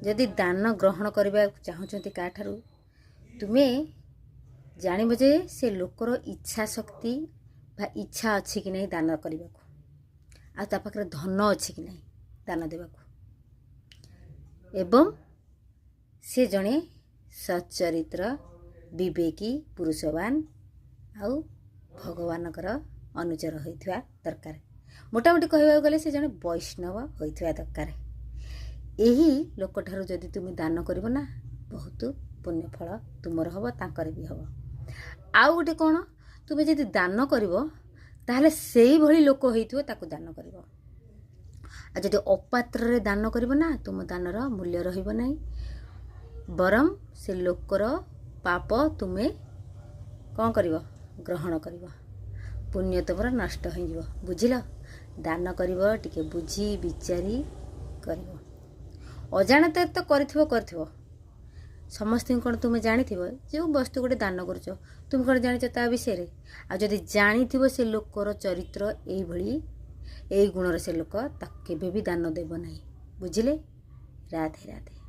जदि दान ग्रहण करने चाहूँच काठारू तुमे जानव जे से लोकर इच्छा शक्ति बा इच्छा अच्छी कि नहीं दान करने को आ पाखे धन अच्छी कि नहीं दान देवा एवं से जड़े सच्चरित्र विवेकी पुरुषवान आउ भगवानकर अनुचर होइथवा दरकार मोटामोटी कहवा गले से जड़े वैष्णव होइथवा दरकार यही लोक ठारू जदि तुम दान करिवो ना बहुत पुण्य फल तुमर हब तांकर भी हब आउ गोटे कौन तुम जदि दान करिवो ताहले सेही भली लोक होइथो ताकू दान करिवो आ जदि अपात्र रे दान करिवो ना तुम दानर मूल्य रहिबो नाही बरम से लोकर पाप तुमे कौन करिवो ग्रहण करिवो पुण्य तुमर नष्ट हो जिवो बुझिल दान करिवो टिके बुझी विचारी करिवो अजाणत तो करथिवो समस्त कौन तुम जानी जो वस्तु गोटे दान कर तुम कौन जानी ता विषय आ जदि जानी से लोकर चरित्र यही गुणर से लोक केबे भी दान देव ना बुझिले राधे राधे।